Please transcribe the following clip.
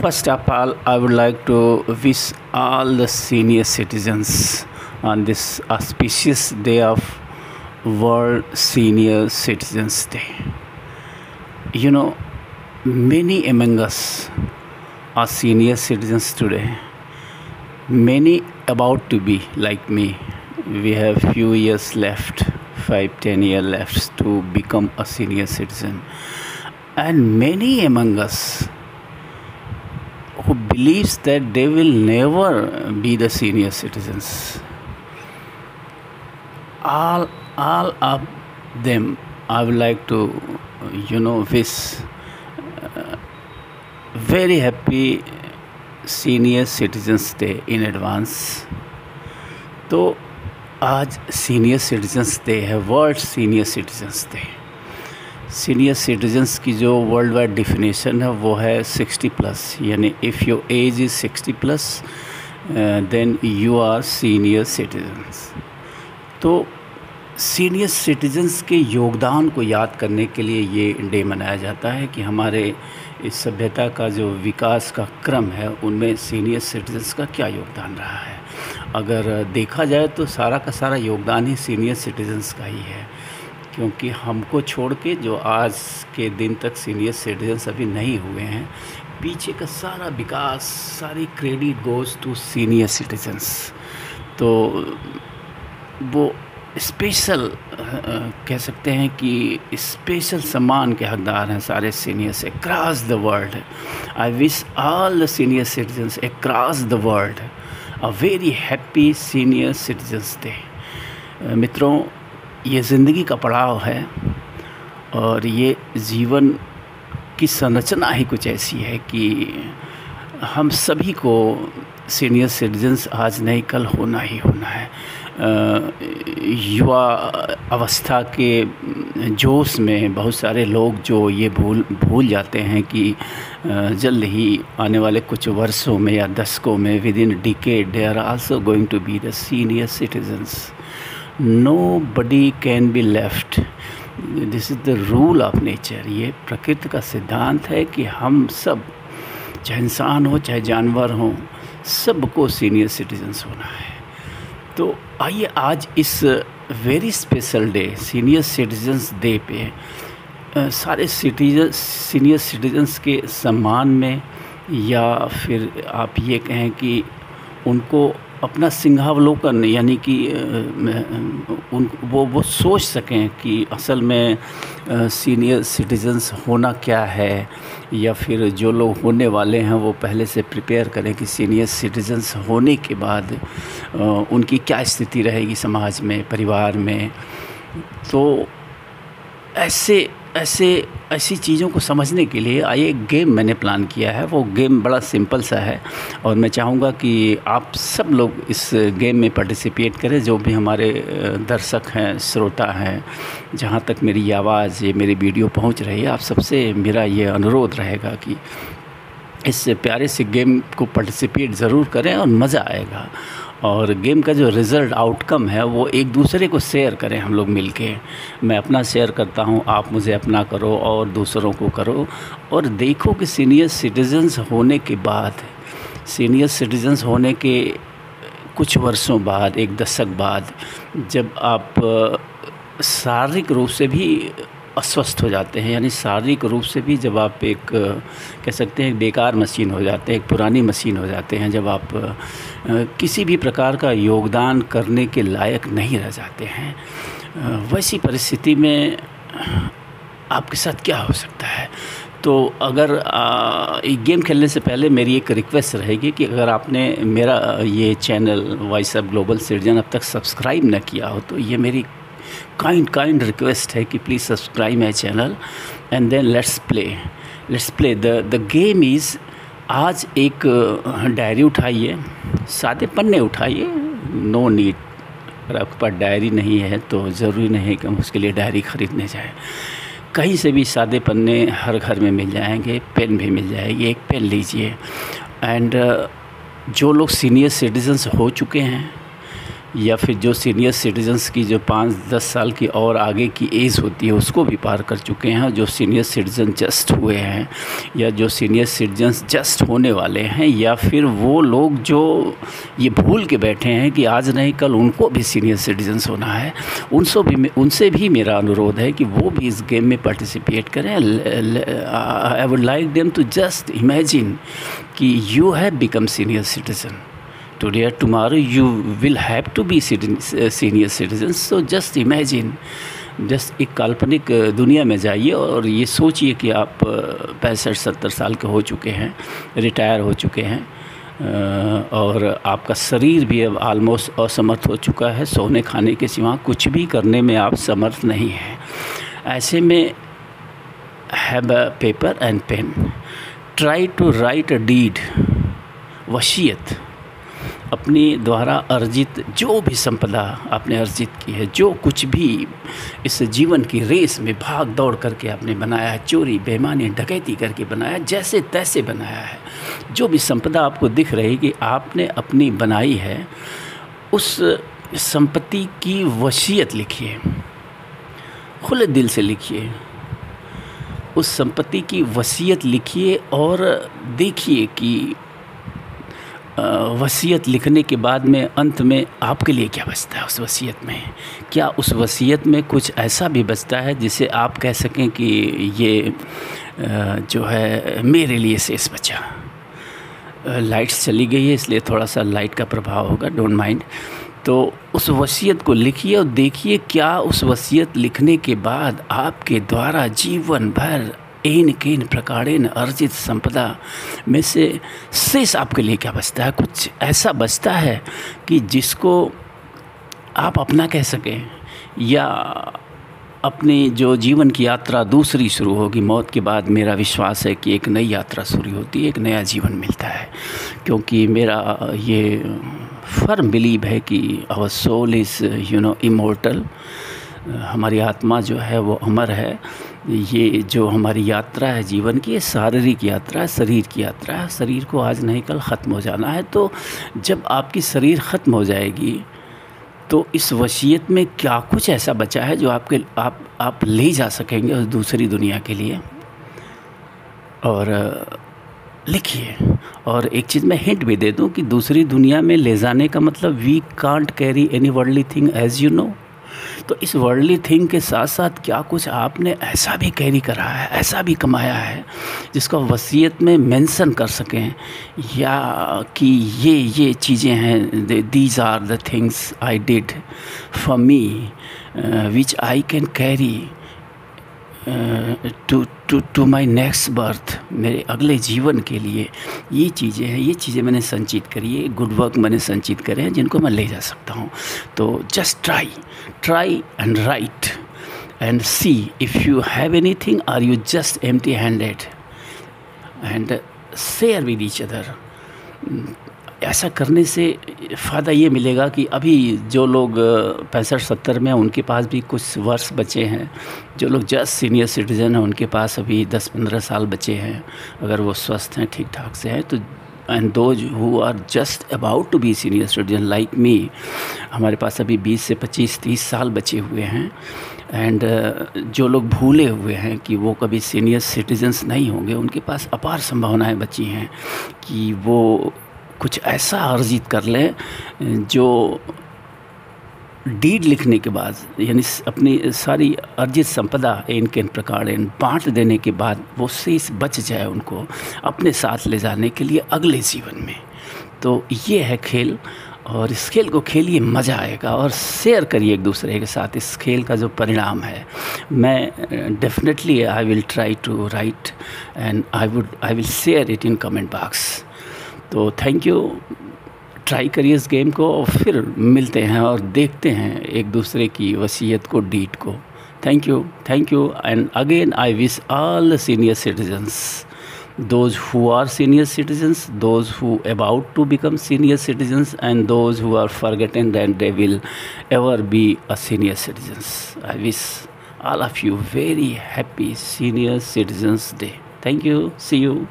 First of all, I would like to wish all the senior citizens on this auspicious day of World Senior Citizens Day. You know, many among us are senior citizens today. Many about to be like me. We have few years left, 5-10 years left to become a senior citizen. And many among us who believes that they will never be the senior citizens. All of them, I would like to, wish very happy senior citizens day in advance. तो आज senior citizens day है, world senior citizens day. Senior citizens की जो world wide definition है वो है 60+, यानी if your age is 60+, then you are senior citizens. तो सीनियर सिटीजन्स के योगदान को याद करने के लिए ये डे मनाया जाता है कि हमारे इस सभ्यता का जो विकास का क्रम है उनमें सीनियर सिटीजन्स का क्या योगदान रहा है। अगर देखा जाए तो सारा का सारा योगदान ही सीनियर सिटीजन्स का ही है, क्योंकि हमको छोड़ के जो आज के दिन तक सीनियर सिटीजन्स अभी नहीं हुए हैं, पीछे का सारा विकास, सारी credit goes to senior citizens. तो वो स्पेशल कह सकते हैं कि स्पेशल सम्मान के हकदार हैं सारे seniors across the world. I wish all the senior citizens across the world a very happy senior citizens day. मित्रों, ये ज़िंदगी का पड़ाव है और ये जीवन की संरचना ही कुछ ऐसी है कि हम सभी को सीनियर सिटीजन्स आज नहीं कल होना ही होना है। युवा अवस्था के जोश में बहुत सारे लोग जो ये भूल जाते हैं कि जल्द ही आने वाले कुछ वर्षों में या दशकों में within decade they are also going to be the senior citizens. Nobody can be left. This is the rule of nature. ये प्रकृति का सिद्धांत है कि हम सब, चाहे इंसान हो चाहे जानवर हो, सबको सीनियर सिटीजन्स होना है। तो आइए आज इस very special day, senior citizens day पे सारे सीनियर सिटीजन्स के सम्मान में, या फिर आप ये कहें कि उनको अपना सिंहावलोकन, यानी कि वो सोच सकें कि असल में सीनियर सिटीजन्स होना क्या है, या फिर जो लोग होने वाले हैं वो पहले से प्रिपेयर करें कि सीनियर सिटीजन्स होने के बाद उनकी क्या स्थिति रहेगी समाज में, परिवार में। तो ऐसी चीज़ों को समझने के लिए आइए एक गेम मैंने प्लान किया है। वो गेम बड़ा सिंपल सा है और मैं चाहूँगा कि आप सब लोग इस गेम में पार्टिसिपेट करें, जो भी हमारे दर्शक हैं, श्रोता हैं। जहाँ तक मेरी आवाज़, ये मेरी वीडियो पहुँच रही है, आप सबसे मेरा ये अनुरोध रहेगा कि इस प्यारे से गेम को पार्टिसिपेट ज़रूर करें और मज़ा आएगा। और गेम का जो रिज़ल्ट आउटकम है वो एक दूसरे को शेयर करें हम लोग मिलके। मैं अपना शेयर करता हूँ, आप मुझे अपना करो और दूसरों को करो, और देखो कि सीनियर सिटीजन्स होने के बाद, सीनियर सिटीजन्स होने के कुछ वर्षों बाद, एक दशक बाद, जब आप शारीरिक रूप से भी अस्वस्थ हो जाते हैं, यानी शारीरिक रूप से भी जब आप एक कह सकते हैं बेकार मशीन हो जाते हैं, एक पुरानी मशीन हो जाते हैं, जब आप किसी भी प्रकार का योगदान करने के लायक नहीं रह जाते हैं, वैसी परिस्थिति में आपके साथ क्या हो सकता है। तो अगर एक गेम खेलने से पहले मेरी एक रिक्वेस्ट रहेगी कि अगर आपने मेरा ये channel voice of global citizen अब तक सब्सक्राइब न किया हो, तो ये मेरी काइंड रिक्वेस्ट है कि please subscribe my channel and then let's play the game is. आज एक डायरी उठाइए, सादे पन्ने उठाइए, नो नीड। अगर आपके पास डायरी नहीं है तो ज़रूरी नहीं है कि हम उसके लिए डायरी ख़रीदने जाएं। कहीं से भी सादे पन्ने हर घर में मिल जाएंगे, पेन भी मिल जाएगी, एक पेन लीजिए। एंड जो लोग सीनियर सिटीजन्स हो चुके हैं या फिर जो सीनियर सिटीजन्स की जो 5-10 साल की और आगे की एज होती है उसको भी पार कर चुके हैं, जो सीनियर सिटीज़न जस्ट हुए हैं या जो सीनियर सिटीजन्स जस्ट होने वाले हैं, या फिर वो लोग जो ये भूल के बैठे हैं कि आज नहीं कल उनको भी सीनियर सिटीजन्स होना है, उनसे भी मेरा अनुरोध है कि वो भी इस गेम में पार्टिसिपेट करें। I would like them to just imagine कि you have become senior citizen today or tomorrow, you will have to be senior citizens. So just imagine, just एक काल्पनिक दुनिया में जाइए और ये सोचिए कि आप 65-70 साल के हो चुके हैं, रिटायर हो चुके हैं और आपका शरीर भी अब ऑलमोस्ट असमर्थ हो चुका है, सोने खाने के सिवा कुछ भी करने में आप समर्थ नहीं हैं। ऐसे में have a paper and pen, try to write a deed, वसीयत, अपनी द्वारा अर्जित जो भी संपदा आपने अर्जित की है, जो कुछ भी इस जीवन की रेस में भाग दौड़ करके आपने बनाया है, चोरी बेईमानी डकैती करके बनाया, जैसे तैसे बनाया है, जो भी संपदा आपको दिख रही कि आपने अपनी बनाई है, उस संपत्ति की वसीयत लिखिए, खुले दिल से लिखिए, उस संपत्ति की वसीयत लिखिए और देखिए कि वसीयत लिखने के बाद में अंत में आपके लिए क्या बचता है। उस वसीयत में क्या, उस वसीयत में कुछ ऐसा भी बचता है जिसे आप कह सकें कि ये जो है मेरे लिए शेष बचा। लाइट्स चली गई है इसलिए थोड़ा सा लाइट का प्रभाव होगा, डोंट माइंड। तो उस वसीयत को लिखिए और देखिए क्या उस वसीयत लिखने के बाद आपके द्वारा जीवन भर एन केन प्रकारेण अर्जित संपदा में से शेष आपके लिए क्या बचता है। कुछ ऐसा बचता है कि जिसको आप अपना कह सकें, या अपनी जो जीवन की यात्रा दूसरी शुरू होगी मौत के बाद। मेरा विश्वास है कि एक नई यात्रा शुरू होती है, एक नया जीवन मिलता है, क्योंकि मेरा ये फर्म बिलीव है कि आवर सोल इज़ इमोर्टल, हमारी आत्मा जो है वो अमर है। ये जो हमारी यात्रा है जीवन की, ये शारीरिक यात्रा है, शरीर की यात्रा है। शरीर को आज नहीं कल ख़त्म हो जाना है। तो जब आपकी शरीर ख़त्म हो जाएगी तो इस वसीयत में क्या कुछ ऐसा बचा है जो आप ले जा सकेंगे उस दूसरी दुनिया के लिए। और लिखिए। और एक चीज़ मैं हिंट भी दे दूं कि दूसरी दुनिया में ले जाने का मतलब we can't carry any worldly thing as you know. तो इस वर्ल्डली थिंग के साथ साथ क्या कुछ आपने ऐसा भी कैरी करा है, ऐसा भी कमाया है जिसको वसीयत में मेंशन कर सकें, या कि ये चीज़ें हैं, these are the things I did for me which I can carry to my next birth, मेरे अगले जीवन के लिए ये चीज़ें हैं, ये चीज़ें मैंने संचित करी है, गुड वर्क मैंने संचित करे हैं जिनको मैं ले जा सकता हूँ। तो just try and write and see if you have anything or you just empty handed, and share with each other. ऐसा करने से फ़ायदा ये मिलेगा कि अभी जो लोग 65-70 में हैं उनके पास भी कुछ वर्ष बचे हैं, जो लोग जस्ट सीनियर सिटीज़न हैं उनके पास अभी 10-15 साल बचे हैं, अगर वो स्वस्थ हैं, ठीक ठाक से हैं। तो and those who are just about to be senior citizen like me, हमारे पास अभी 20 से 25-30 साल बचे हुए हैं। एंड जो लोग भूले हुए हैं कि वो कभी सीनियर सिटीजन्स नहीं होंगे, उनके पास अपार संभावनाएं बची हैं कि वो कुछ ऐसा अर्जित कर लें जो डीड लिखने के बाद, यानी अपनी सारी अर्जित संपदा इनके प्रकार बांट देने के बाद वो शेष बच जाए उनको अपने साथ ले जाने के लिए अगले जीवन में। तो ये है खेल, और इस खेल को खेलिए, मज़ा आएगा, और शेयर करिए एक दूसरे के साथ इस खेल का जो परिणाम है। मैं definitely I will try to write and I will share it in comment box. तो थैंक यू, ट्राई करिए इस गेम को और फिर मिलते हैं और देखते हैं एक दूसरे की वसीयत को, डीड को। Thank you and again I wish all senior citizens, those who are senior citizens, those who about to become senior citizens, and those who are forgotten that they will ever be a senior citizens. I wish all of you very happy Senior Citizens Day. Thank you. See you.